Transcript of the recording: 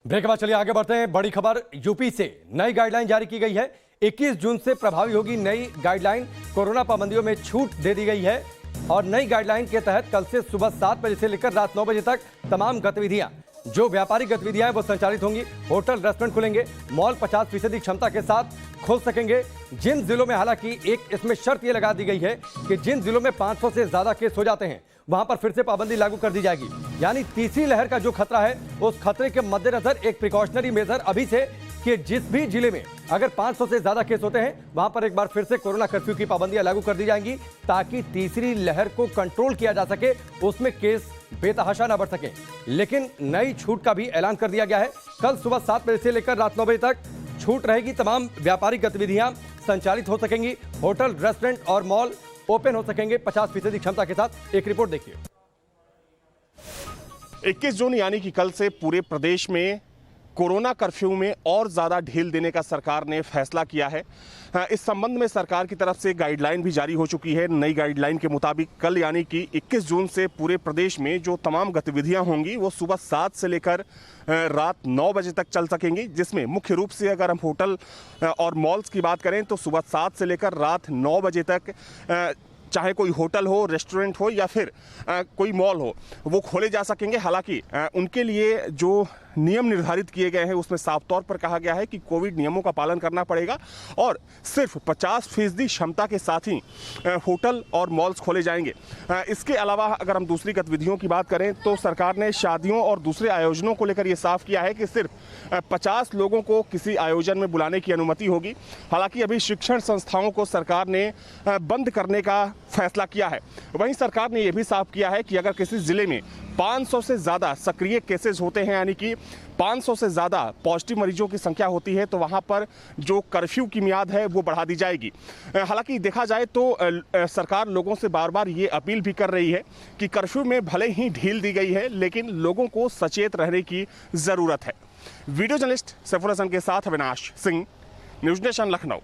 Break के बाद चलिए आगे बढ़ते हैं। बड़ी खबर यूपी से नई गाइडलाइन जारी की गई है। 21 जून से प्रभावी होगी नई गाइडलाइन। कोरोना पाबंदियों में छूट दे दी गई है और नई गाइडलाइन के तहत कल से सुबह 7 बजे से लेकर रात 9 बजे तक तमाम गतिविधियां, जो व्यापारिक गतिविधियां हैं वो संचालित होंगी। होटल रेस्टोरेंट खुलेंगे, मॉल 50% क्षमता के साथ खोल सकेंगे। जिन जिलों में, हालांकि एक इसमें शर्त ये लगा दी गई है कि जिन जिलों में 500 से ज्यादा केस हो जाते हैं वहां पर फिर से पाबंदी लागू कर दी जाएगी। यानी तीसरी लहर का जो खतरा है उस खतरे के मद्देनजर एक प्रिकॉशनरी मेजर अभी से कि जिस भी जिले में अगर 500 से ज्यादा केस होते हैं वहां पर एक बार फिर से कोरोना कर्फ्यू की पाबंदियां लागू कर दी जाएंगी, ताकि तीसरी लहर को कंट्रोल किया जा सके, उसमें केस बेतहाशा ना बढ़ सके। लेकिन नई छूट का भी ऐलान कर दिया गया है। कल सुबह 7 बजे से लेकर रात 9 बजे तक छूट रहेगी। तमाम व्यापारिक गतिविधियां संचालित हो सकेंगी। होटल, रेस्टोरेंट और मॉल ओपन हो सकेंगे 50% क्षमता के साथ। एक रिपोर्ट देखिए। 21 जून यानी कि कल से पूरे प्रदेश में कोरोना कर्फ्यू में और ज़्यादा ढील देने का सरकार ने फैसला किया है। इस संबंध में सरकार की तरफ से गाइडलाइन भी जारी हो चुकी है। नई गाइडलाइन के मुताबिक कल यानी कि 21 जून से पूरे प्रदेश में जो तमाम गतिविधियां होंगी वो सुबह 7 से लेकर रात 9 बजे तक चल सकेंगी, जिसमें मुख्य रूप से अगर हम होटल और मॉल्स की बात करें तो सुबह 7 से लेकर रात 9 बजे तक चाहे कोई होटल हो, रेस्टोरेंट हो या फिर कोई मॉल हो, वो खोले जा सकेंगे। हालांकि उनके लिए जो नियम निर्धारित किए गए हैं उसमें साफ तौर पर कहा गया है कि कोविड नियमों का पालन करना पड़ेगा और सिर्फ 50% क्षमता के साथ ही होटल और मॉल्स खोले जाएंगे। इसके अलावा अगर हम दूसरी गतिविधियों की बात करें तो सरकार ने शादियों और दूसरे आयोजनों को लेकर यह साफ किया है कि सिर्फ 50 लोगों को किसी आयोजन में बुलाने की अनुमति होगी। हालांकि अभी शिक्षण संस्थाओं को सरकार ने बंद करने का फैसला किया है। वहीं सरकार ने यह भी साफ किया है कि अगर किसी जिले में 500 से ज़्यादा सक्रिय केसेस होते हैं, यानी कि 500 से ज़्यादा पॉजिटिव मरीजों की संख्या होती है, तो वहाँ पर जो कर्फ्यू की मियाद है वो बढ़ा दी जाएगी। हालांकि देखा जाए तो सरकार लोगों से बार बार ये अपील भी कर रही है कि कर्फ्यू में भले ही ढील दी गई है लेकिन लोगों को सचेत रहने की ज़रूरत है। वीडियो जर्नलिस्ट सैफुल हसन के साथ अविनाश सिंह, न्यूज़ नेशन, लखनऊ।